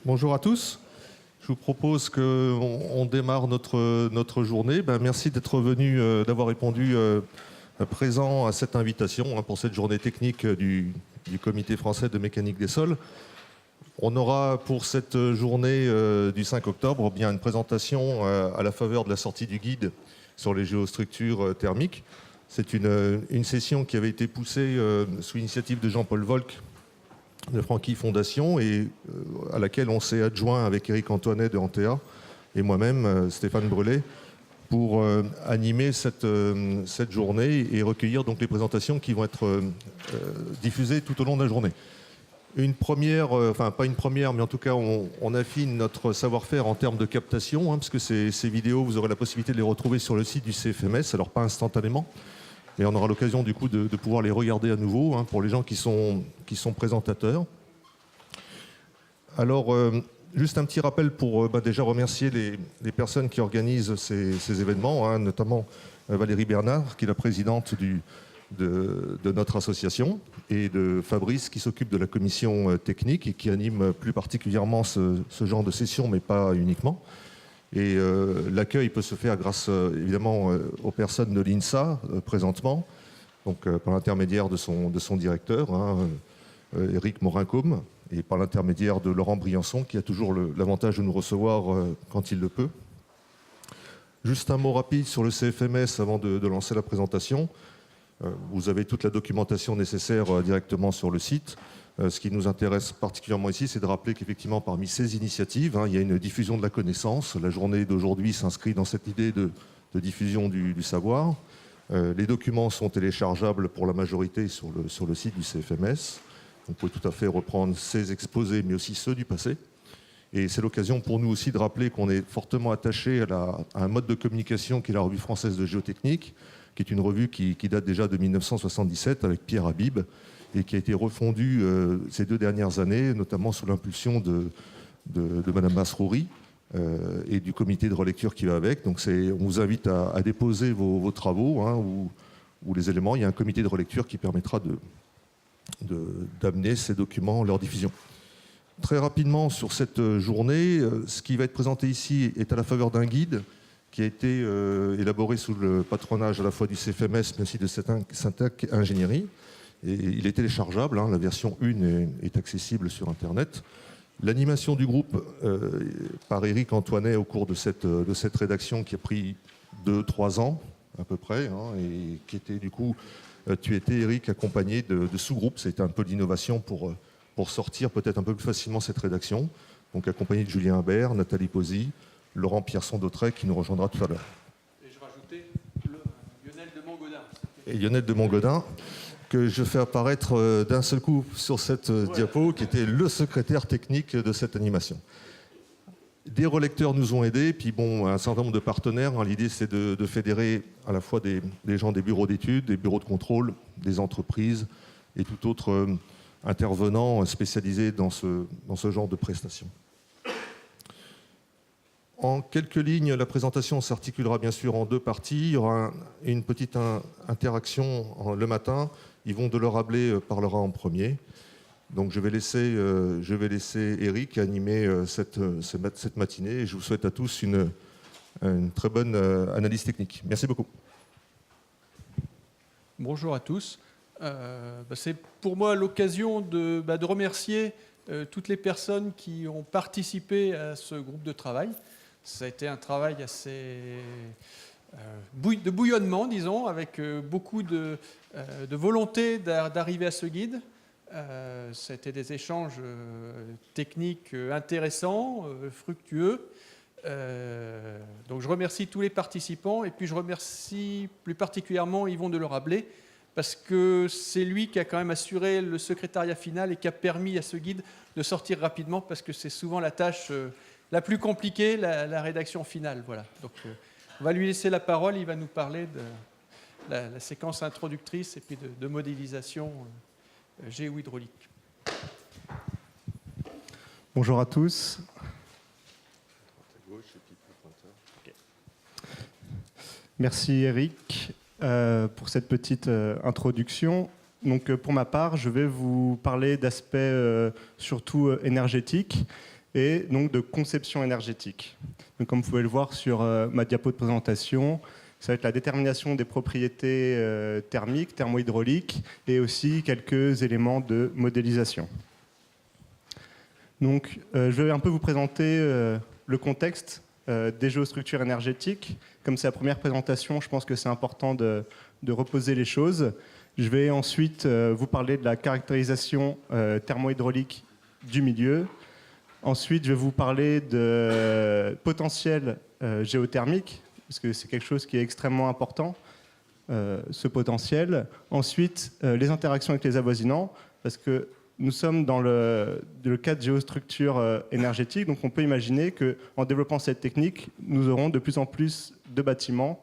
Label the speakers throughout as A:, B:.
A: Bonjour à tous. Je vous propose qu'on démarre notre journée. Merci d'être venu, d'avoir répondu présent à cette invitation pour cette journée technique du Comité français de mécanique des sols. On aura pour cette journée du 5 octobre bien une présentation à la faveur de la sortie du guide sur les géostructures thermiques. C'est une session qui avait été poussée sous l'initiative de Jean-Paul Volk de Franqui Fondation et à laquelle on s'est adjoint avec Éric Antoinet de Antea et moi-même, Stéphane Brelet, pour animer cette journée et recueillir donc les présentations qui vont être diffusées tout au long de la journée. Une première, enfin pas une première, mais en tout cas on affine notre savoir-faire en termes de captation, parce que ces vidéos, vous aurez la possibilité de les retrouver sur le site du CFMS, alors pas instantanément, mais on aura l'occasion du coup de pouvoir les regarder à nouveau pour les gens qui sont présentateurs. Alors, juste un petit rappel pour déjà remercier les personnes qui organisent ces événements, notamment Valérie Bernard, qui est la présidente de notre association, et de Fabrice, qui s'occupe de la commission technique et qui anime plus particulièrement ce genre de session, mais pas uniquement. Et l'accueil peut se faire grâce, évidemment, aux personnes de l'INSA, présentement, donc par l'intermédiaire de son directeur, Éric Morin-Côme, et par l'intermédiaire de Laurent Briançon, qui a toujours l'avantage de nous recevoir quand il le peut. Juste un mot rapide sur le CFMS avant de lancer la présentation. Vous avez toute la documentation nécessaire directement sur le site. Ce qui nous intéresse particulièrement ici, c'est de rappeler qu'effectivement, parmi ces initiatives, il y a une diffusion de la connaissance. La journée d'aujourd'hui s'inscrit dans cette idée de diffusion du savoir. Les documents sont téléchargeables pour la majorité sur le site du CFMS. On peut tout à fait reprendre ces exposés, mais aussi ceux du passé. Et c'est l'occasion pour nous aussi de rappeler qu'on est fortement attaché à un mode de communication qui est la Revue française de géotechnique, qui est une revue qui date déjà de 1977 avec Pierre Habib, et qui a été refondue ces 2 dernières années, notamment sous l'impulsion de Madame Masrouri et du comité de relecture qui va avec. Donc on vous invite à déposer vos travaux ou les éléments. Il y a un comité de relecture qui permettra d'amener ces documents, leur diffusion. Très rapidement sur cette journée, ce qui va être présenté ici est à la faveur d'un guide qui a été élaboré sous le patronage à la fois du CFMS mais aussi de Syntac Ingénierie. Et il est téléchargeable, la version 1 est accessible sur Internet. L'animation du groupe par Éric Antoinet au cours de cette rédaction qui a pris 2-3 ans à peu près, et qui était du coup, tu étais Éric accompagné de sous-groupes. C'était un peu d'innovation pour sortir peut-être un peu plus facilement cette rédaction. Donc accompagné de Julien Imbert, Nathalie Posy, Laurent Pierson-Dautrey qui nous rejoindra tout à l'heure.
B: Et je rajoutais Lionel de Montgodin.
A: Et Lionel de Montgodin, que je fais apparaître d'un seul coup sur cette diapo, qui était le secrétaire technique de cette animation. Des relecteurs nous ont aidés, puis un certain nombre de partenaires. L'idée, c'est de fédérer à la fois des gens des bureaux d'études, des bureaux de contrôle, des entreprises et tout autre intervenant spécialisé dans ce genre de prestations. En quelques lignes, la présentation s'articulera bien sûr en 2 parties. Il y aura une petite interaction le matin. Yvon Delorablet parlera en premier. Donc je vais laisser Éric animer cette matinée et je vous souhaite à tous une très bonne analyse technique. Merci beaucoup.
B: Bonjour à tous. C'est pour moi l'occasion de remercier toutes les personnes qui ont participé à ce groupe de travail. Ça a été un travail assez de bouillonnement, disons, avec beaucoup de volonté d'arriver à ce guide. Ça a été des échanges techniques intéressants, fructueux. Donc je remercie tous les participants et puis je remercie plus particulièrement Yvon Delorablet parce que c'est lui qui a quand même assuré le secrétariat final et qui a permis à ce guide de sortir rapidement parce que c'est souvent la tâche la plus compliquée, la rédaction finale. Voilà. Donc on va lui laisser la parole, il va nous parler de la séquence introductrice et puis de modélisation géohydraulique.
C: Bonjour à tous. Merci Eric pour cette petite introduction. Donc, pour ma part, je vais vous parler d'aspects surtout énergétiques et donc de conception énergétique. Donc, comme vous pouvez le voir sur ma diapo de présentation, ça va être la détermination des propriétés thermiques, thermohydrauliques et aussi quelques éléments de modélisation. Donc, je vais un peu vous présenter le contexte des géostructures énergétiques. Comme c'est la première présentation, je pense que c'est important de reposer les choses. Je vais ensuite vous parler de la caractérisation thermohydraulique du milieu. Ensuite, je vais vous parler de potentiel géothermique, parce que c'est quelque chose qui est extrêmement important, ce potentiel. Ensuite, les interactions avec les avoisinants, parce que nous sommes dans le cas de géostructure énergétique, donc on peut imaginer qu'en développant cette technique, nous aurons de plus en plus de bâtiments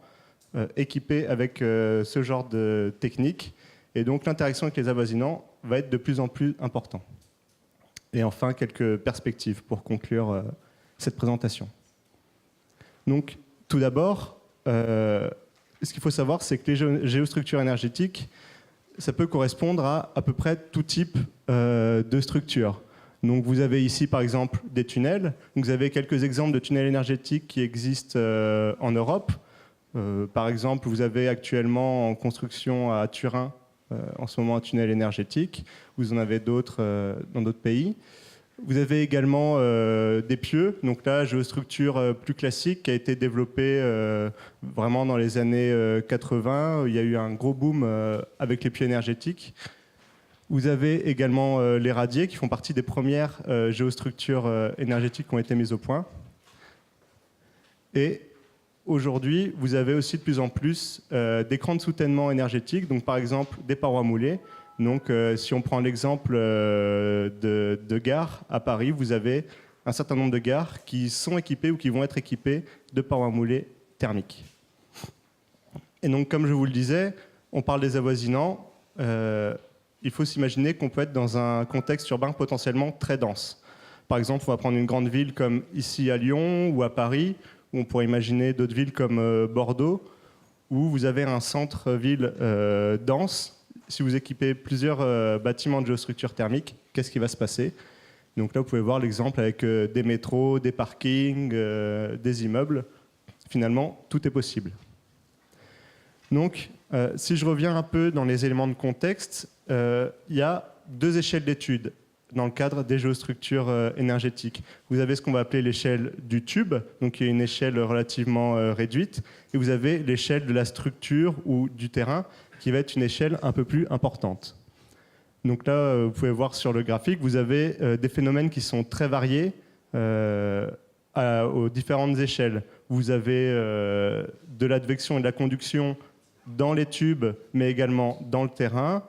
C: équipés avec ce genre de technique, et donc l'interaction avec les avoisinants va être de plus en plus importante. Et enfin, quelques perspectives pour conclure cette présentation. Donc, tout d'abord, ce qu'il faut savoir, c'est que les géostructures énergétiques, ça peut correspondre à peu près tout type de structure. Donc vous avez ici par exemple des tunnels. Vous avez quelques exemples de tunnels énergétiques qui existent en Europe. Par exemple, vous avez actuellement en construction à Turin en ce moment un tunnel énergétique. Vous en avez d'autres dans d'autres pays. Vous avez également des pieux, donc là, géostructure plus classique qui a été développée vraiment dans les années 80. Il y a eu un gros boom avec les pieux énergétiques. Vous avez également les radiers qui font partie des premières géostructures énergétiques qui ont été mises au point. Et aujourd'hui, vous avez aussi de plus en plus d'écrans de soutènement énergétiques, donc par exemple des parois moulées. Donc, si on prend l'exemple de gares à Paris, vous avez un certain nombre de gares qui sont équipées ou qui vont être équipées de parois moulées thermiques. Et donc, comme je vous le disais, on parle des avoisinants. Il faut s'imaginer qu'on peut être dans un contexte urbain potentiellement très dense. Par exemple, on va prendre une grande ville comme ici à Lyon ou à Paris, ou on pourrait imaginer d'autres villes comme Bordeaux, où vous avez un centre-ville dense. Si vous équipez plusieurs bâtiments de géostructure thermique, qu'est-ce qui va se passer? Donc là, vous pouvez voir l'exemple avec des métros, des parkings, des immeubles. Finalement, tout est possible. Donc, si je reviens un peu dans les éléments de contexte, il y a deux échelles d'études dans le cadre des géostructures énergétiques. Vous avez ce qu'on va appeler l'échelle du tube, donc qui est une échelle relativement réduite, et vous avez l'échelle de la structure ou du terrain, qui va être une échelle un peu plus importante. Donc là, vous pouvez voir sur le graphique, vous avez des phénomènes qui sont très variés aux différentes échelles. Vous avez de l'advection et de la conduction dans les tubes, mais également dans le terrain.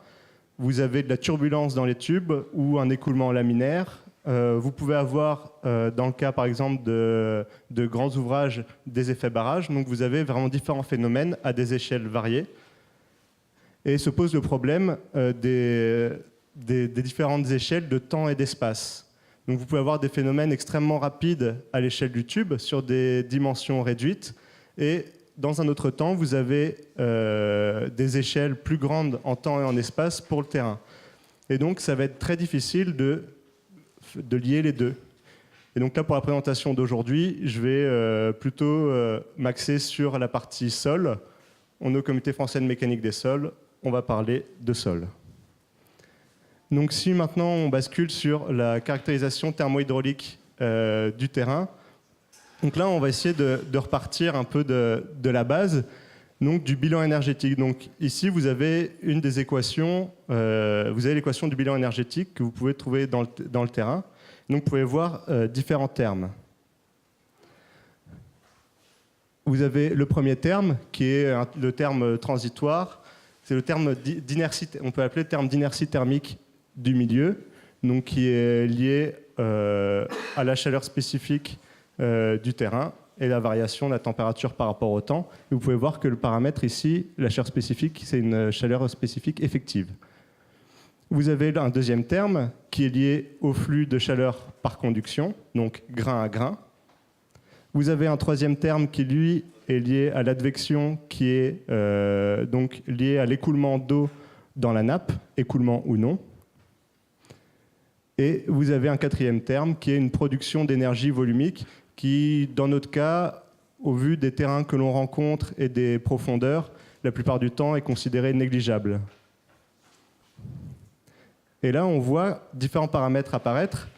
C: Vous avez de la turbulence dans les tubes ou un écoulement laminaire. Vous pouvez avoir, dans le cas par exemple de grands ouvrages, des effets barrages. Donc vous avez vraiment différents phénomènes à des échelles variées. Et se pose le problème des différentes échelles de temps et d'espace. Donc vous pouvez avoir des phénomènes extrêmement rapides à l'échelle du tube sur des dimensions réduites. Et dans un autre temps, vous avez des échelles plus grandes en temps et en espace pour le terrain. Et donc ça va être très difficile de lier les deux. Et donc là, pour la présentation d'aujourd'hui, je vais plutôt m'axer sur la partie sol. On est au Comité français de mécanique des sols. On va parler de sol. Donc si maintenant on bascule sur la caractérisation thermohydraulique du terrain, donc là on va essayer de repartir un peu de la base, donc du bilan énergétique. Donc ici vous avez une des équations, vous avez l'équation du bilan énergétique que vous pouvez trouver dans le terrain. Donc vous pouvez voir différents termes. Vous avez le premier terme qui est le terme transitoire. C'est le terme d'inertie, on peut l'appeler le terme d'inertie thermique du milieu, donc qui est lié à la chaleur spécifique du terrain et la variation de la température par rapport au temps. Et vous pouvez voir que le paramètre ici, la chaleur spécifique, c'est une chaleur spécifique effective. Vous avez un deuxième terme qui est lié au flux de chaleur par conduction, donc grain à grain. Vous avez un troisième terme qui, lui, est lié à l'advection, qui est donc lié à l'écoulement d'eau dans la nappe, écoulement ou non. Et vous avez un quatrième terme qui est une production d'énergie volumique qui, dans notre cas, au vu des terrains que l'on rencontre et des profondeurs, la plupart du temps est considérée négligeable. Et là, on voit différents paramètres apparaître,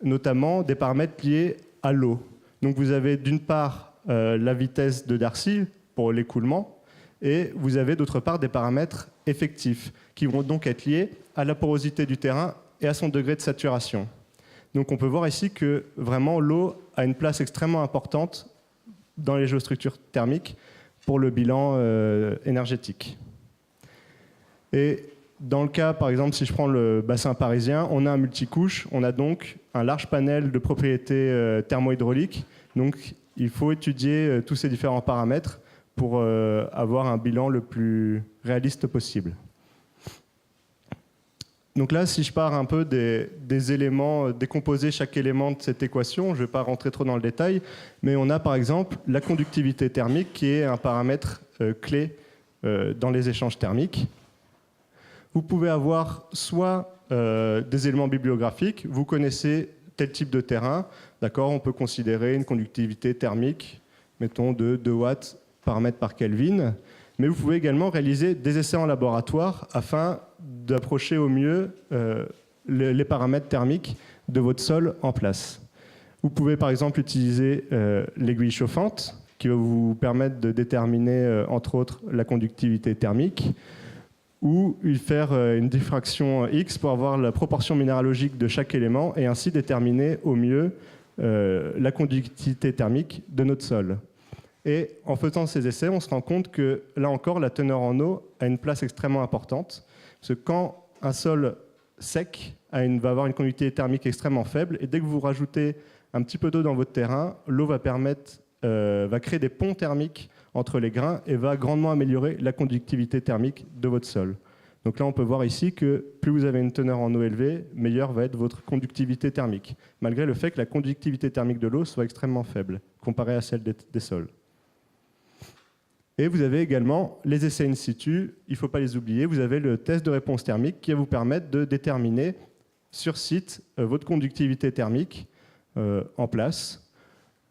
C: notamment des paramètres liés à l'eau. Donc vous avez d'une part la vitesse de Darcy pour l'écoulement, et vous avez d'autre part des paramètres effectifs qui vont donc être liés à la porosité du terrain et à son degré de saturation. Donc on peut voir ici que vraiment l'eau a une place extrêmement importante dans les géostructures thermiques pour le bilan énergétique. Et dans le cas, par exemple, si je prends le bassin parisien, on a un multicouche, on a donc un large panel de propriétés thermohydrauliques. Donc il faut étudier tous ces différents paramètres pour avoir un bilan le plus réaliste possible. Donc là, si je pars un peu des éléments, décomposer chaque élément de cette équation, je ne vais pas rentrer trop dans le détail, mais on a par exemple la conductivité thermique qui est un paramètre clé dans les échanges thermiques. Vous pouvez avoir soit des éléments bibliographiques, vous connaissez tel type de terrain, d'accord, on peut considérer une conductivité thermique, mettons de 2 watts par mètre par Kelvin, mais vous pouvez également réaliser des essais en laboratoire afin d'approcher au mieux les paramètres thermiques de votre sol en place. Vous pouvez par exemple utiliser l'aiguille chauffante qui va vous permettre de déterminer entre autres la conductivité thermique, ou faire une diffraction X pour avoir la proportion minéralogique de chaque élément et ainsi déterminer au mieux la conductivité thermique de notre sol. Et en faisant ces essais, on se rend compte que, là encore, la teneur en eau a une place extrêmement importante. Parce que quand un sol sec va avoir une conductivité thermique extrêmement faible, et dès que vous rajoutez un petit peu d'eau dans votre terrain, l'eau va créer des ponts thermiques entre les grains et va grandement améliorer la conductivité thermique de votre sol. Donc là, on peut voir ici que plus vous avez une teneur en eau élevée, meilleure va être votre conductivité thermique, malgré le fait que la conductivité thermique de l'eau soit extrêmement faible, comparée à celle des sols. Et vous avez également les essais in situ, il ne faut pas les oublier. Vous avez le test de réponse thermique qui va vous permettre de déterminer sur site votre conductivité thermique en place.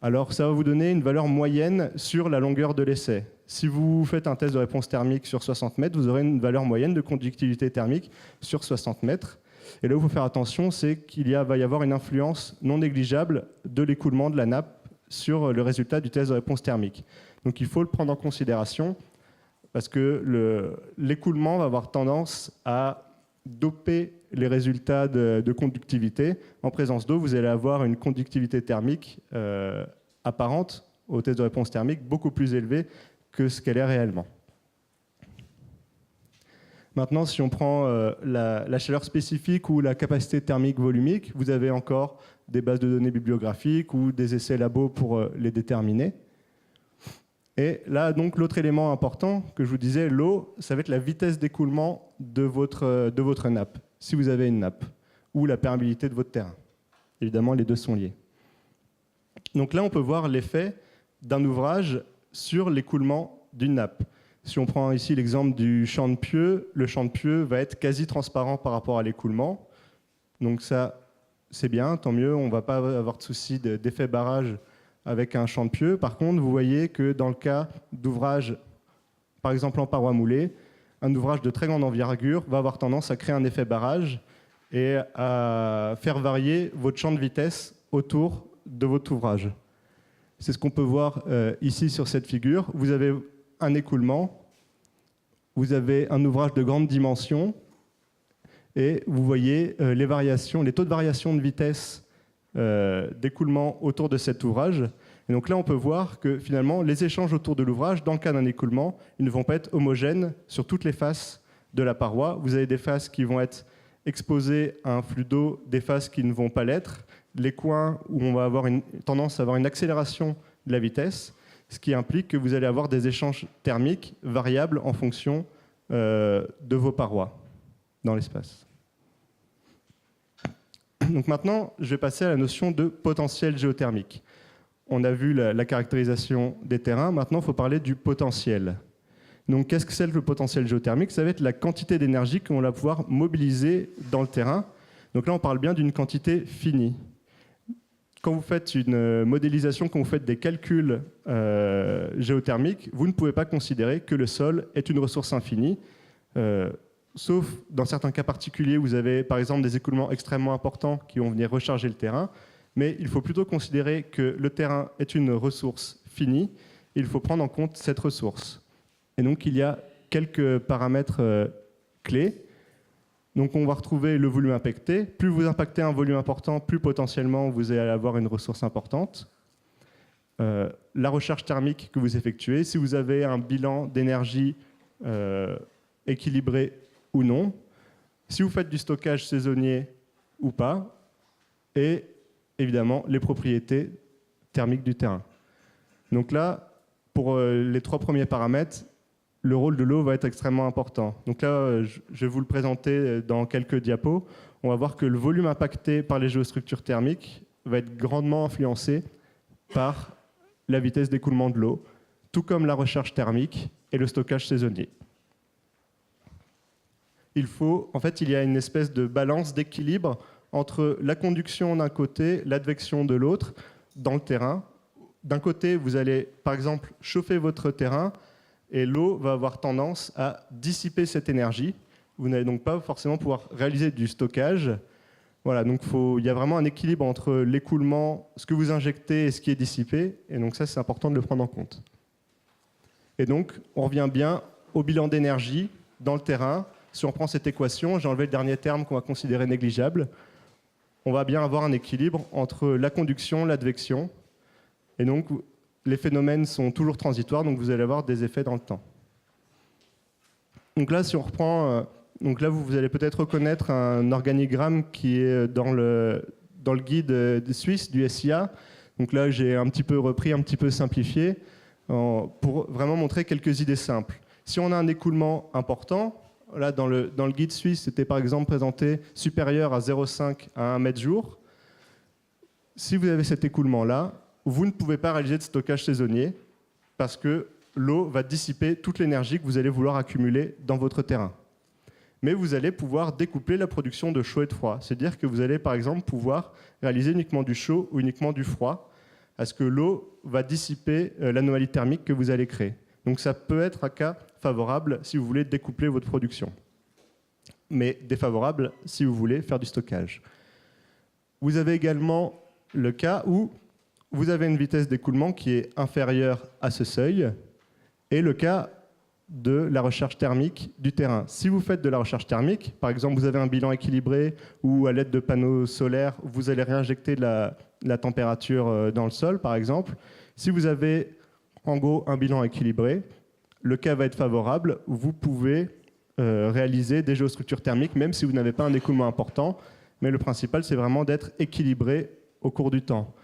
C: Alors ça va vous donner une valeur moyenne sur la longueur de l'essai. Si vous faites un test de réponse thermique sur 60 mètres, vous aurez une valeur moyenne de conductivité thermique sur 60 mètres. Et là où il faut faire attention, c'est qu'il va y avoir une influence non négligeable de l'écoulement de la nappe sur le résultat du test de réponse thermique. Donc il faut le prendre en considération parce que l'écoulement va avoir tendance à doper les résultats de conductivité. En présence d'eau, vous allez avoir une conductivité thermique apparente au test de réponse thermique beaucoup plus élevée que ce qu'elle est réellement. Maintenant, si on prend la chaleur spécifique ou la capacité thermique volumique, vous avez encore des bases de données bibliographiques ou des essais labo pour les déterminer. Et là, donc, l'autre élément important que je vous disais, l'eau, ça va être la vitesse d'écoulement de votre nappe, si vous avez une nappe, ou la perméabilité de votre terrain. Évidemment, les deux sont liés. Donc là, on peut voir l'effet d'un ouvrage sur l'écoulement d'une nappe. Si on prend ici l'exemple du champ de pieux, le champ de pieux va être quasi transparent par rapport à l'écoulement. Donc ça, c'est bien, tant mieux, on ne va pas avoir de souci d'effet barrage avec un champ de pieux. Par contre, vous voyez que dans le cas d'ouvrages, par exemple en paroi moulée, un ouvrage de très grande envergure va avoir tendance à créer un effet barrage et à faire varier votre champ de vitesse autour de votre ouvrage. C'est ce qu'on peut voir ici sur cette figure. Vous avez un écoulement, vous avez un ouvrage de grande dimension et vous voyez les taux de variation de vitesse d'écoulement autour de cet ouvrage. Et donc là, on peut voir que finalement, les échanges autour de l'ouvrage, dans le cas d'un écoulement, ils ne vont pas être homogènes sur toutes les faces de la paroi. Vous avez des faces qui vont être exposées à un flux d'eau, des faces qui ne vont pas l'être, les coins où on va avoir une tendance à avoir une accélération de la vitesse, ce qui implique que vous allez avoir des échanges thermiques variables en fonction de vos parois dans l'espace. Donc maintenant, je vais passer à la notion de potentiel géothermique. On a vu la caractérisation des terrains, maintenant il faut parler du potentiel. Donc, qu'est-ce que c'est le potentiel géothermique? Ça va être la quantité d'énergie qu'on va pouvoir mobiliser dans le terrain. Donc là, on parle bien d'une quantité finie. Quand vous faites une modélisation, quand vous faites des calculs géothermiques, vous ne pouvez pas considérer que le sol est une ressource infinie, sauf dans certains cas particuliers, vous avez par exemple des écoulements extrêmement importants qui vont venir recharger le terrain, mais il faut plutôt considérer que le terrain est une ressource finie, et il faut prendre en compte cette ressource. Et donc il y a quelques paramètres clés. Donc on va retrouver le volume impacté. Plus vous impactez un volume important, plus potentiellement vous allez avoir une ressource importante. La recherche thermique que vous effectuez, si vous avez un bilan d'énergie équilibré ou non, si vous faites du stockage saisonnier ou pas, et évidemment les propriétés thermiques du terrain. Donc là, pour les 3 premiers paramètres, le rôle de l'eau va être extrêmement important. Donc là, je vais vous le présenter dans quelques diapos. On va voir que le volume impacté par les géostructures thermiques va être grandement influencé par la vitesse d'écoulement de l'eau, tout comme la recherche thermique et le stockage saisonnier. En fait, il y a une espèce de balance, d'équilibre entre la conduction d'un côté, l'advection de l'autre dans le terrain. D'un côté, vous allez, par exemple, chauffer votre terrain, et l'eau va avoir tendance à dissiper cette énergie. Vous n'allez donc pas forcément pouvoir réaliser du stockage. Voilà, donc il y a vraiment un équilibre entre l'écoulement, ce que vous injectez et ce qui est dissipé. Et donc ça, c'est important de le prendre en compte. Et donc, on revient bien au bilan d'énergie dans le terrain. Si on prend cette équation, j'ai enlevé le dernier terme qu'on va considérer négligeable, on va bien avoir un équilibre entre la conduction, l'advection. Et donc, les phénomènes sont toujours transitoires, donc vous allez avoir des effets dans le temps. Donc là, si on reprend, donc là, vous allez peut-être reconnaître un organigramme qui est dans le guide suisse du SIA. Donc là, j'ai un petit peu repris, un petit peu simplifié, pour vraiment montrer quelques idées simples. Si on a un écoulement important, là, dans le guide suisse, c'était par exemple présenté supérieur à 0,5 à 1 mètre jour. Si vous avez cet écoulement-là, vous ne pouvez pas réaliser de stockage saisonnier parce que l'eau va dissiper toute l'énergie que vous allez vouloir accumuler dans votre terrain. Mais vous allez pouvoir découpler la production de chaud et de froid. C'est-à-dire que vous allez par exemple pouvoir réaliser uniquement du chaud ou uniquement du froid parce que l'eau va dissiper l'anomalie thermique que vous allez créer. Donc ça peut être un cas favorable si vous voulez découpler votre production, mais défavorable si vous voulez faire du stockage. Vous avez également le cas où vous avez une vitesse d'écoulement qui est inférieure à ce seuil, et le cas de la recherche thermique du terrain. Si vous faites de la recherche thermique, par exemple vous avez un bilan équilibré ou à l'aide de panneaux solaires, vous allez réinjecter de la température dans le sol, par exemple. Si vous avez en gros un bilan équilibré, le cas va être favorable, vous pouvez réaliser des géostructures thermiques, même si vous n'avez pas un écoulement important, mais le principal c'est vraiment d'être équilibré au cours du temps.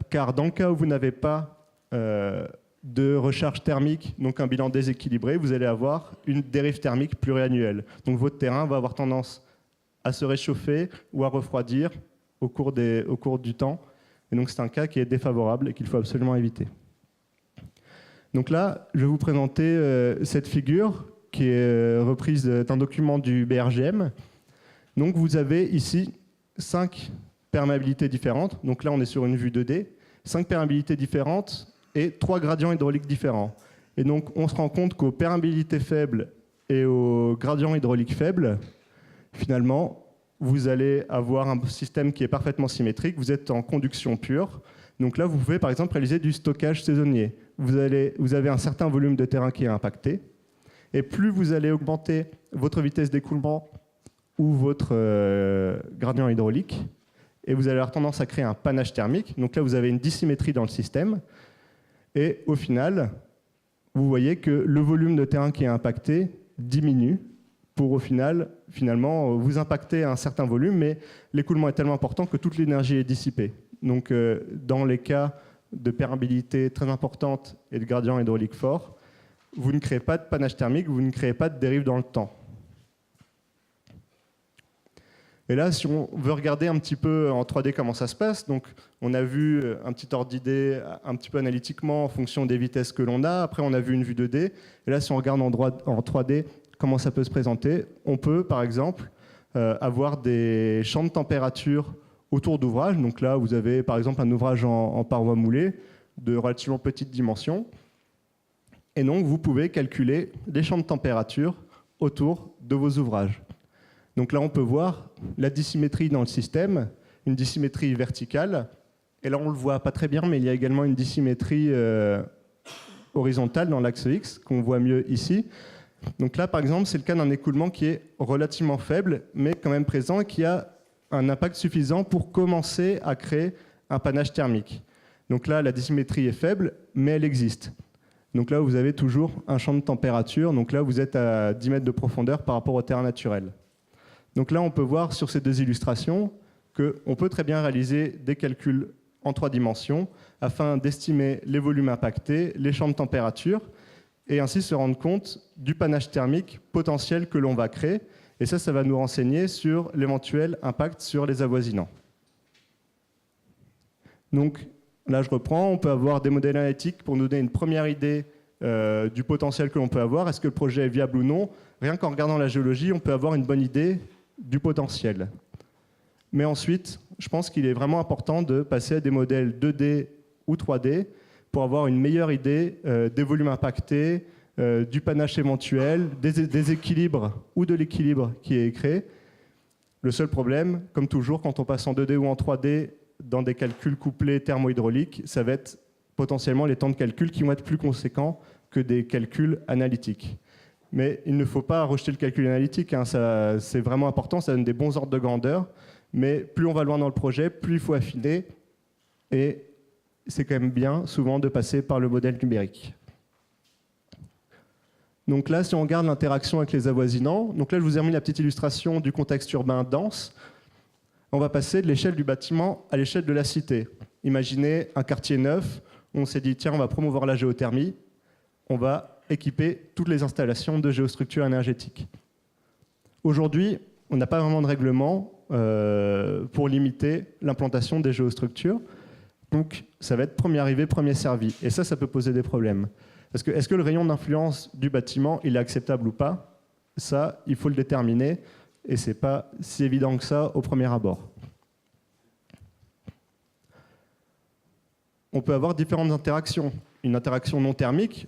C: Car dans le cas où vous n'avez pas de recharge thermique, donc un bilan déséquilibré, vous allez avoir une dérive thermique pluriannuelle. Donc votre terrain va avoir tendance à se réchauffer ou à refroidir au cours du temps. Et donc c'est un cas qui est défavorable et qu'il faut absolument éviter. Donc là, je vais vous présenter cette figure qui est reprise d'un document du BRGM. Donc vous avez ici 5 perméabilités différentes. Donc là, on est sur une vue 2D. 5 perméabilités différentes et 3 gradients hydrauliques différents. Et donc, on se rend compte qu'aux perméabilités faibles et aux gradients hydrauliques faibles, finalement, vous allez avoir un système qui est parfaitement symétrique. Vous êtes en conduction pure. Donc là, vous pouvez, par exemple, réaliser du stockage saisonnier. Vous avez un certain volume de terrain qui est impacté. Et plus vous allez augmenter votre vitesse d'écoulement ou votre gradient hydraulique, et vous allez avoir tendance à créer un panache thermique. Donc là, vous avez une dissymétrie dans le système. Et au final, vous voyez que le volume de terrain qui est impacté diminue pour au final, finalement, vous impacter un certain volume, mais l'écoulement est tellement important que toute l'énergie est dissipée. Donc dans les cas de perméabilité très importante et de gradient hydraulique fort, vous ne créez pas de panache thermique, vous ne créez pas de dérive dans le temps. Et là, si on veut regarder un petit peu en 3D comment ça se passe, donc on a vu un petit ordre d'idée un petit peu analytiquement en fonction des vitesses que l'on a. Après, on a vu une vue 2D. Et là, si on regarde en 3D comment ça peut se présenter, on peut, par exemple, avoir des champs de température autour d'ouvrages. Donc là, vous avez, par exemple, un ouvrage en paroi moulée de relativement petite dimension. Et donc, vous pouvez calculer les champs de température autour de vos ouvrages. Donc là, on peut voir la dissymétrie dans le système, une dissymétrie verticale. Et là, on ne le voit pas très bien, mais il y a également une dissymétrie horizontale dans l'axe X, qu'on voit mieux ici. Donc là, par exemple, c'est le cas d'un écoulement qui est relativement faible, mais quand même présent, et qui a un impact suffisant pour commencer à créer un panache thermique. Donc là, la dissymétrie est faible, mais elle existe. Donc là, vous avez toujours un champ de température. Donc là, vous êtes à 10 mètres de profondeur par rapport au terrain naturel. Donc là, on peut voir sur ces deux illustrations qu'on peut très bien réaliser des calculs en 3 dimensions afin d'estimer les volumes impactés, les champs de température, et ainsi se rendre compte du panache thermique potentiel que l'on va créer. Et ça va nous renseigner sur l'éventuel impact sur les avoisinants. Donc là, je reprends. On peut avoir des modèles analytiques pour nous donner une première idée du potentiel que l'on peut avoir. Est-ce que le projet est viable ou non? Rien qu'en regardant la géologie, on peut avoir une bonne idée du potentiel. Mais ensuite, je pense qu'il est vraiment important de passer à des modèles 2D ou 3D pour avoir une meilleure idée des volumes impactés, du panache éventuel, des équilibres ou de l'équilibre qui est créé. Le seul problème, comme toujours, quand on passe en 2D ou en 3D dans des calculs couplés thermohydrauliques, ça va être potentiellement les temps de calcul qui vont être plus conséquents que des calculs analytiques. Mais il ne faut pas rejeter le calcul analytique, hein, c'est vraiment important, ça donne des bons ordres de grandeur, mais plus on va loin dans le projet, plus il faut affiner, et c'est quand même bien souvent de passer par le modèle numérique. Donc là, si on regarde l'interaction avec les avoisinants, donc là je vous ai remis la petite illustration du contexte urbain dense. On va passer de l'échelle du bâtiment à l'échelle de la cité. Imaginez un quartier neuf, on s'est dit tiens, on va promouvoir la géothermie, on va équiper toutes les installations de géostructure énergétique. Aujourd'hui, on n'a pas vraiment de règlement pour limiter l'implantation des géostructures. Donc, ça va être premier arrivé, premier servi. Et ça peut poser des problèmes. Parce que, est-ce que le rayon d'influence du bâtiment, il est acceptable ou pas? Ça, il faut le déterminer. Et ce n'est pas si évident que ça au premier abord. On peut avoir différentes interactions. Une interaction non thermique,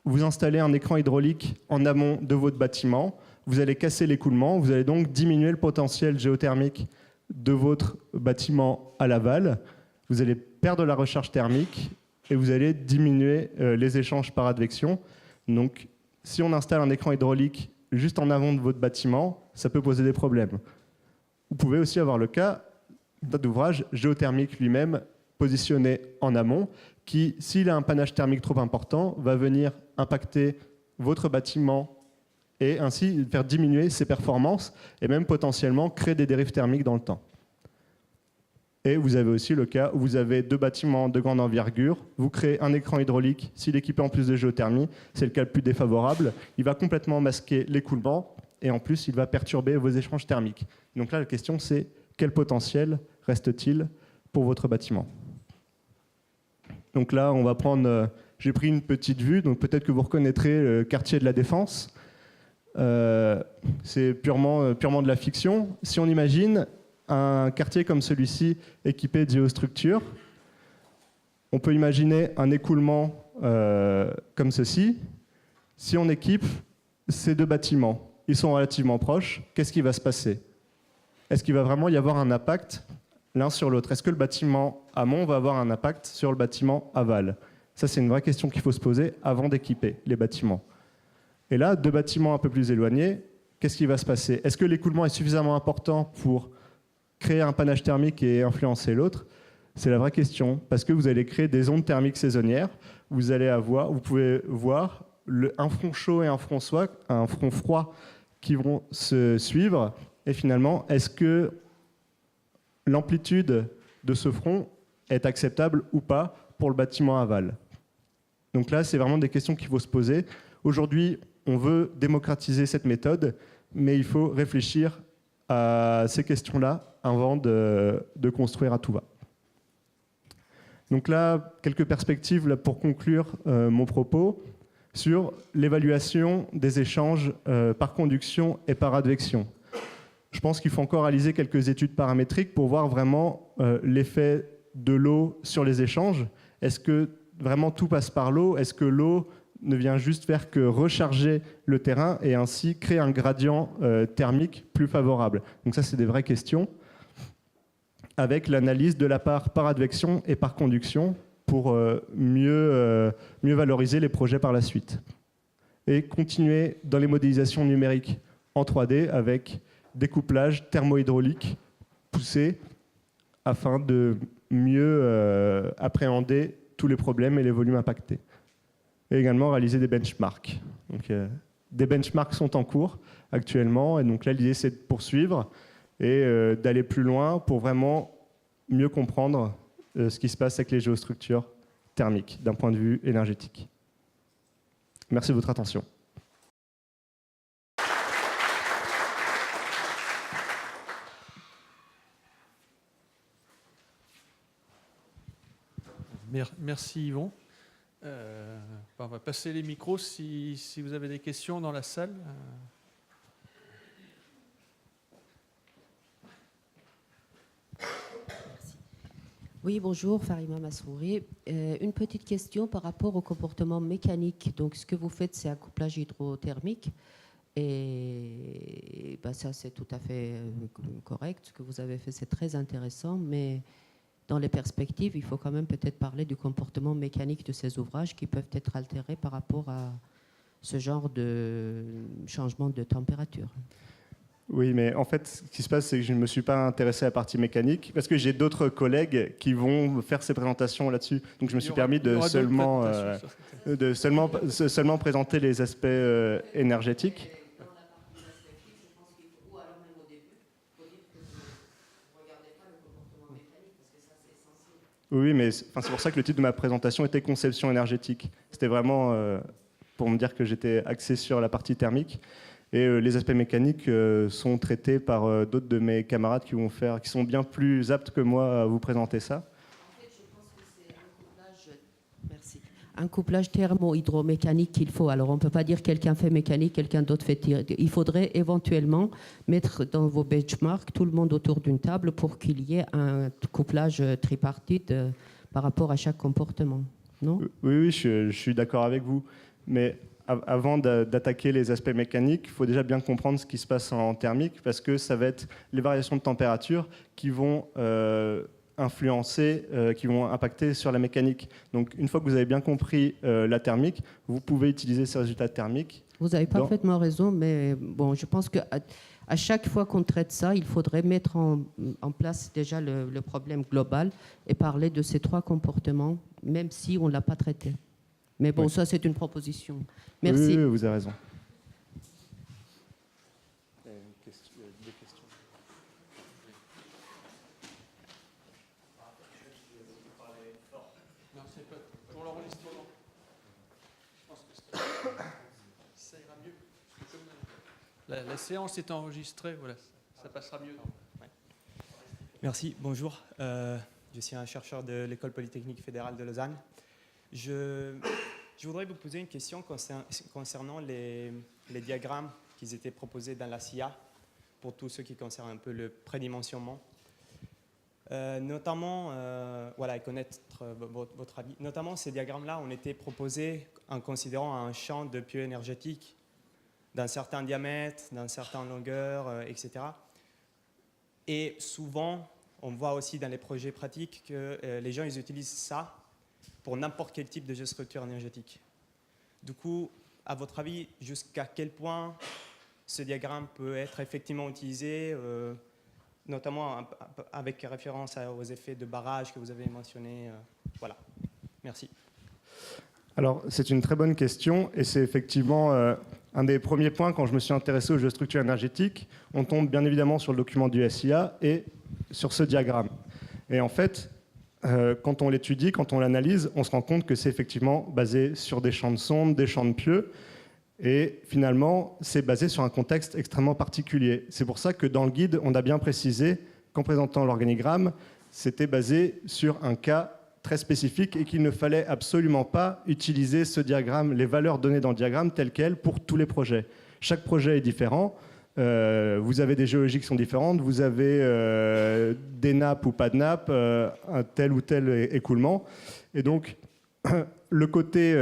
C: vous installez un écran hydraulique en amont de votre bâtiment, vous allez casser l'écoulement, vous allez donc diminuer le potentiel géothermique de votre bâtiment à l'aval, vous allez perdre la recharge thermique et vous allez diminuer les échanges par advection. Donc, si on installe un écran hydraulique juste en avant de votre bâtiment, ça peut poser des problèmes. Vous pouvez aussi avoir le cas d'ouvrage géothermique lui-même positionné en amont, qui, s'il a un panache thermique trop important, va venir impacter votre bâtiment et ainsi faire diminuer ses performances et même potentiellement créer des dérives thermiques dans le temps. Et vous avez aussi le cas où vous avez 2 bâtiments de grande envergure, vous créez un écran hydraulique, s'il est équipé en plus de géothermie, c'est le cas le plus défavorable, il va complètement masquer l'écoulement et en plus il va perturber vos échanges thermiques. Donc là la question c'est quel potentiel reste-t-il pour votre bâtiment? Donc là on va prendre, j'ai pris une petite vue, donc peut-être que vous reconnaîtrez le quartier de la Défense. C'est purement de la fiction. Si on imagine un quartier comme celui-ci équipé de géostructures, on peut imaginer un écoulement comme ceci. Si on équipe ces 2 bâtiments, ils sont relativement proches, qu'est-ce qui va se passer? Est-ce qu'il va vraiment y avoir un impact l'un sur l'autre? Est-ce que le bâtiment amont va avoir un impact sur le bâtiment aval? Ça, c'est une vraie question qu'il faut se poser avant d'équiper les bâtiments. Et là, 2 bâtiments un peu plus éloignés, qu'est-ce qui va se passer? Est-ce que l'écoulement est suffisamment important pour créer un panache thermique et influencer l'autre? C'est la vraie question, parce que vous allez créer des ondes thermiques saisonnières. Vous pouvez voir un front chaud et un front froid qui vont se suivre. Et finalement, est-ce que l'amplitude de ce front est acceptable ou pas pour le bâtiment aval? Donc là, c'est vraiment des questions qu'il faut se poser. Aujourd'hui, on veut démocratiser cette méthode, mais il faut réfléchir à ces questions-là avant de construire à tout va. Donc là, quelques perspectives là, pour conclure mon propos sur l'évaluation des échanges par conduction et par advection. Je pense qu'il faut encore réaliser quelques études paramétriques pour voir vraiment l'effet de l'eau sur les échanges. Est-ce que vraiment tout passe par l'eau? Est-ce que l'eau ne vient juste faire que recharger le terrain et ainsi créer un gradient thermique plus favorable? Donc ça, c'est des vraies questions, avec l'analyse de la part par advection et par conduction pour mieux valoriser les projets par la suite. Et continuer dans les modélisations numériques en 3D avec découplage thermohydraulique poussé afin de mieux appréhender tous les problèmes et les volumes impactés. Et également réaliser des benchmarks. Donc, des benchmarks sont en cours actuellement, et donc là l'idée c'est de poursuivre et d'aller plus loin pour vraiment mieux comprendre ce qui se passe avec les géostructures thermiques d'un point de vue énergétique. Merci de votre attention.
B: Merci Yvon. On va passer les micros si vous avez des questions dans la salle.
D: Oui, bonjour, Farima Masrouri. Une petite question par rapport au comportement mécanique. Donc, ce que vous faites, c'est un couplage hydrothermique. Et ben, ça, c'est tout à fait correct. Ce que vous avez fait, c'est très intéressant. Mais dans les perspectives, il faut quand même peut-être parler du comportement mécanique de ces ouvrages qui peuvent être altérés par rapport à ce genre de changement de température.
C: Oui, mais en fait, ce qui se passe, c'est que je ne me suis pas intéressé à la partie mécanique parce que j'ai d'autres collègues qui vont faire ces présentations là-dessus. Donc, je me suis permis de seulement présenter les aspects énergétiques. Oui, mais c'est pour ça que le titre de ma présentation était conception énergétique. C'était vraiment pour me dire que j'étais axé sur la partie thermique. Et les aspects mécaniques sont traités par d'autres de mes camarades qui sont bien plus aptes que moi à vous présenter ça.
D: En fait, je pense que c'est un couplage thermo-hydromécanique qu'il faut. Alors, on ne peut pas dire quelqu'un fait mécanique, quelqu'un d'autre fait tir. Il faudrait éventuellement mettre dans vos benchmarks tout le monde autour d'une table pour qu'il y ait un couplage tripartite par rapport à chaque comportement. Non ?
C: Oui, je suis d'accord avec vous. Mais avant d'attaquer les aspects mécaniques, il faut déjà bien comprendre ce qui se passe en thermique, parce que ça va être les variations de température qui vont influencer, qui vont impacter sur la mécanique. Donc, une fois que vous avez bien compris la thermique, vous pouvez utiliser ces résultats thermiques.
D: Vous avez parfaitement raison, mais bon, je pense qu'à chaque fois qu'on traite ça, il faudrait mettre en place déjà le problème global et parler de ces trois comportements, même si on ne l'a pas traité. Mais bon, oui. Ça, c'est une proposition. Merci.
C: Oui, vous avez raison. Des questions.
B: Non, c'est pas pour l'enregistrement. Je pense que ça ira mieux. La séance est enregistrée, voilà, ça passera mieux. Ouais.
E: Merci, bonjour. Je suis un chercheur de l'École polytechnique fédérale de Lausanne. Je voudrais vous poser une question concernant les diagrammes qui étaient proposés dans la SIA pour tout ce qui concerne un peu le prédimensionnement. Notamment, voilà, et connaître votre avis. Notamment, ces diagrammes-là ont été proposés en considérant un champ de pieux énergétique d'un certain diamètre, d'une certaine longueur, etc. Et souvent, on voit aussi dans les projets pratiques que les gens ils utilisent ça pour n'importe quel type de géostructure énergétique. Du coup, à votre avis, jusqu'à quel point ce diagramme peut être effectivement utilisé, notamment avec référence aux effets de barrage que vous avez mentionnés. Voilà. Merci.
C: Alors, c'est une très bonne question et c'est effectivement un des premiers points quand je me suis intéressé aux géostructures énergétiques. On tombe bien évidemment sur le document du SIA et sur ce diagramme. Et en fait, quand on l'étudie, quand on l'analyse, on se rend compte que c'est effectivement basé sur des champs de sonde, des champs de pieux. Et finalement, c'est basé sur un contexte extrêmement particulier. C'est pour ça que dans le guide, on a bien précisé qu'en présentant l'organigramme, c'était basé sur un cas très spécifique et qu'il ne fallait absolument pas utiliser ce diagramme, les valeurs données dans le diagramme telles quelles pour tous les projets. Chaque projet est différent. Vous avez des géologies qui sont différentes, vous avez des nappes ou pas de nappes, un tel ou tel écoulement. Et donc, le côté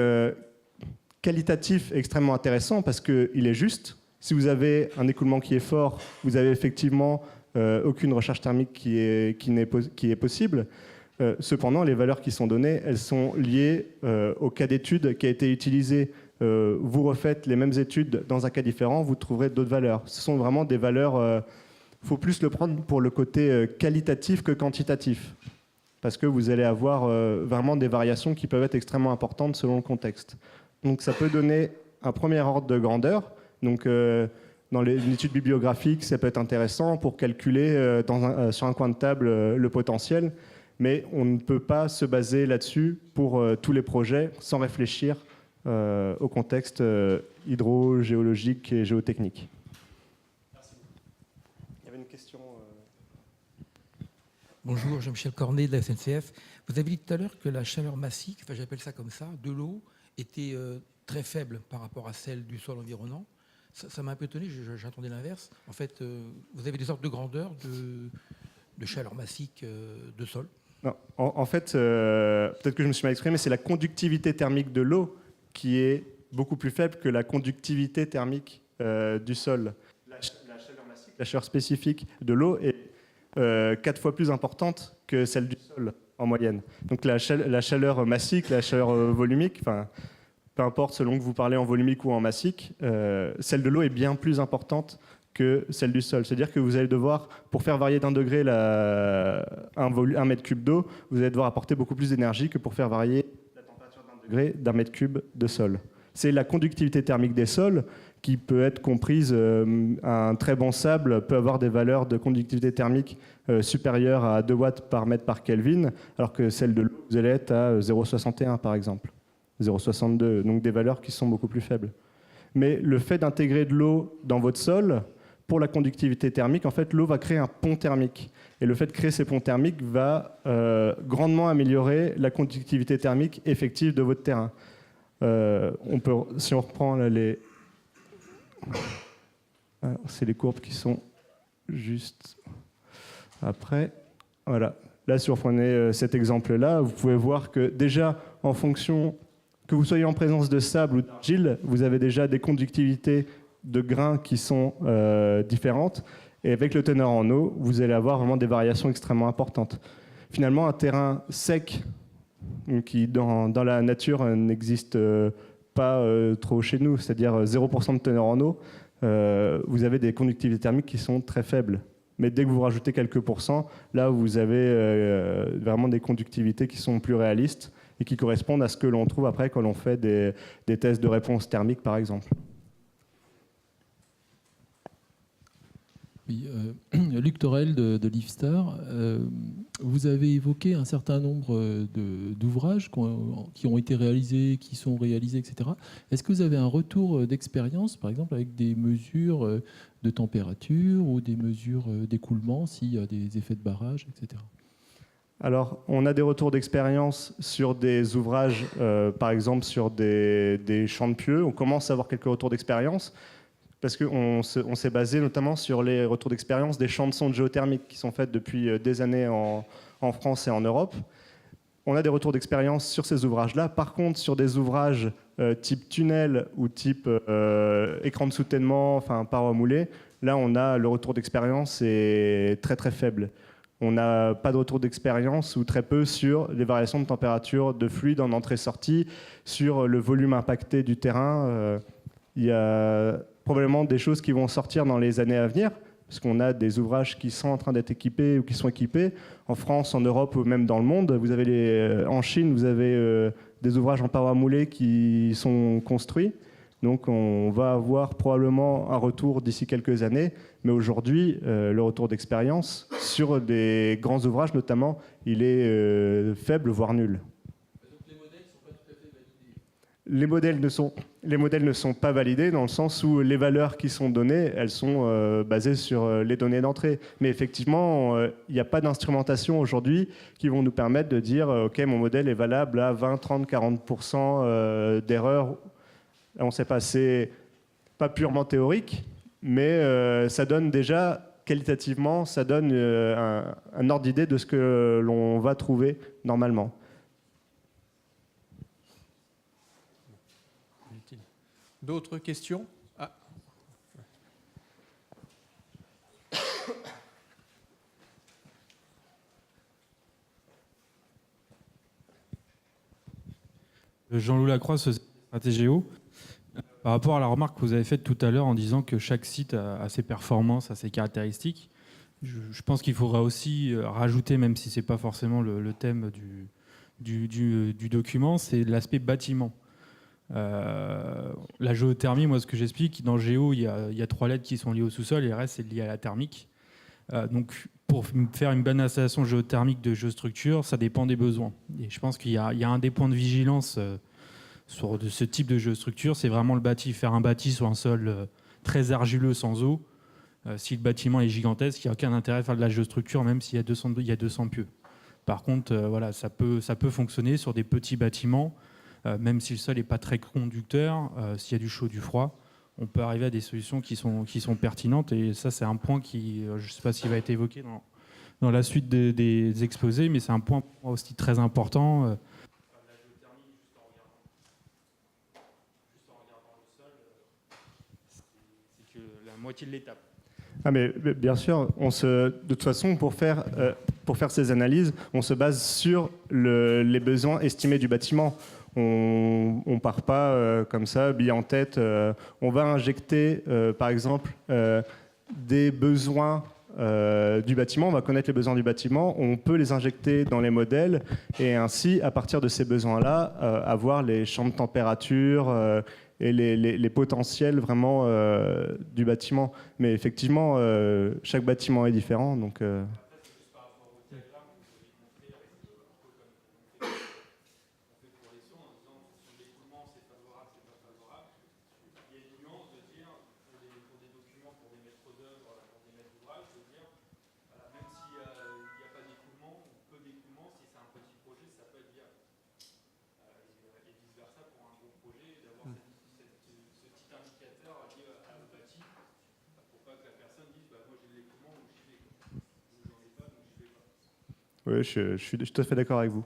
C: qualitatif est extrêmement intéressant parce qu'il est juste. Si vous avez un écoulement qui est fort, vous avez effectivement aucune recherche thermique qui est possible. Cependant, les valeurs qui sont données, elles sont liées au cas d'étude qui a été utilisé. Vous refaites les mêmes études dans un cas différent, vous trouverez d'autres valeurs. Ce sont vraiment des valeurs... Il faut plus le prendre pour le côté qualitatif que quantitatif. Parce que vous allez avoir vraiment des variations qui peuvent être extrêmement importantes selon le contexte. Donc ça peut donner un premier ordre de grandeur. Donc dans une étude bibliographique, ça peut être intéressant pour calculer sur un coin de table le potentiel. Mais on ne peut pas se baser là-dessus pour tous les projets sans réfléchir au contexte hydro-géologique et géotechnique. Merci. Il y avait une question.
F: Bonjour, Jean-Michel Cornet de la SNCF. Vous avez dit tout à l'heure que la chaleur massique, enfin j'appelle ça comme ça, de l'eau, était très faible par rapport à celle du sol environnant. Ça m'a un peu étonné, j'attendais l'inverse. En fait, vous avez des sortes de grandeur de chaleur massique de sol.
C: Non, en fait, peut-être que je me suis mal exprimé, mais c'est la conductivité thermique de l'eau qui est beaucoup plus faible que la conductivité thermique du sol. La chaleur massique, la chaleur spécifique de l'eau est 4 fois plus importante que celle du sol en moyenne. Donc la chaleur massique, la chaleur volumique, enfin, peu importe selon que vous parlez en volumique ou en massique, celle de l'eau est bien plus importante que celle du sol. C'est-à-dire que vous allez devoir, pour faire varier d'1 degré un mètre cube d'eau, vous allez devoir apporter beaucoup plus d'énergie que pour faire varier la température d'1 degré d'un mètre cube de sol. C'est la conductivité thermique des sols qui peut être comprise. Un très bon sable peut avoir des valeurs de conductivité thermique supérieures à 2 watts par mètre par Kelvin, alors que celle de l'eau, vous allez être à 0,61 par exemple, 0,62, donc des valeurs qui sont beaucoup plus faibles. Mais le fait d'intégrer de l'eau dans votre sol, pour la conductivité thermique, en fait, l'eau va créer un pont thermique. Et le fait de créer ces ponts thermiques va grandement améliorer la conductivité thermique effective de votre terrain. Si on reprend là, c'est les courbes qui sont juste après. Voilà. Là, si vous reprenez cet exemple-là, vous pouvez voir que déjà, en fonction que vous soyez en présence de sable ou d'argile, vous avez déjà des conductivités de grains qui sont différentes. Et avec le teneur en eau, vous allez avoir vraiment des variations extrêmement importantes. Finalement, un terrain sec, qui dans la nature n'existe pas trop chez nous, c'est-à-dire 0% de teneur en eau, vous avez des conductivités thermiques qui sont très faibles. Mais dès que vous rajoutez quelques pourcents, là, vous avez vraiment des conductivités qui sont plus réalistes et qui correspondent à ce que l'on trouve après quand l'on fait des tests de réponse thermique, par exemple.
G: Oui, Luc Torel de Livestar, vous avez évoqué un certain nombre d'ouvrages qui ont été réalisés, qui sont réalisés, etc. Est-ce que vous avez un retour d'expérience, par exemple, avec des mesures de température ou des mesures d'écoulement, s'il y a des effets de barrage, etc.
C: Alors, on a des retours d'expérience sur des ouvrages, par exemple sur des champs de pieux. On commence à avoir quelques retours d'expérience. Parce qu'on s'est basé notamment sur les retours d'expérience des champs de sonde géothermiques qui sont faits depuis des années en France et en Europe. On a des retours d'expérience sur ces ouvrages-là. Par contre, sur des ouvrages type tunnel ou type écran de soutènement, enfin paroi moulée, là, le retour d'expérience est très très faible. On n'a pas de retour d'expérience ou très peu sur les variations de température de fluide en entrée-sortie, sur le volume impacté du terrain. Il y a probablement des choses qui vont sortir dans les années à venir, parce qu'on a des ouvrages qui sont en train d'être équipés ou qui sont équipés. En France, en Europe ou même dans le monde, en Chine, vous avez des ouvrages en parois moulées qui sont construits. Donc on va avoir probablement un retour d'ici quelques années. Mais aujourd'hui, le retour d'expérience sur des grands ouvrages notamment, il est faible, voire nul.
G: Donc les modèles ne sont pas tout à fait validés.
C: Les modèles ne sont les modèles ne sont pas validés dans le sens où les valeurs qui sont données, elles sont basées sur les données d'entrée. Mais effectivement, il n'y a pas d'instrumentation aujourd'hui qui vont nous permettre de dire OK, mon modèle est valable à 20, 30, 40% d'erreurs. On ne sait pas, c'est pas purement théorique, mais ça donne déjà, qualitativement, ça donne un ordre d'idée de ce que l'on va trouver normalement.
B: D'autres questions? Ah.
H: Jean-Loup Lacroix, Stratégéo. Par rapport à la remarque que vous avez faite tout à l'heure en disant que chaque site a ses performances, a ses caractéristiques, je pense qu'il faudra aussi rajouter, même si ce n'est pas forcément le thème du document, c'est l'aspect bâtiment. La géothermie, moi ce que j'explique, dans Géo, il y a 3 lettres qui sont liées au sous-sol et le reste c'est lié à la thermique. Donc pour faire une bonne installation géothermique de géostructure, ça dépend des besoins. Et je pense qu'il y a un des points de vigilance sur de ce type de géostructure, c'est vraiment le bâti. Faire un bâti sur un sol très argileux sans eau, si le bâtiment est gigantesque, il n'y a aucun intérêt à faire de la géostructure, même s'il y a 200 pieux. Par contre, voilà, ça peut fonctionner sur des petits bâtiments. Même si le sol n'est pas très conducteur, s'il y a du chaud, du froid, on peut arriver à des solutions qui sont pertinentes. Et ça, c'est un point qui, je ne sais pas s'il va être évoqué dans la suite des exposés, mais c'est un point aussi très important. La géothermie, juste en regardant le sol, c'est que la moitié de l'étape.
C: Ah mais bien sûr, de toute façon, pour faire ces analyses, on se base sur les besoins estimés du bâtiment. On ne part pas comme ça, billet en tête. On va injecter, par exemple, des besoins du bâtiment. On va connaître les besoins du bâtiment. On peut les injecter dans les modèles et ainsi, à partir de ces besoins-là, avoir les champs de température et les potentiels vraiment du bâtiment. Mais effectivement, chaque bâtiment est différent. Donc, oui, je suis tout à fait d'accord avec vous.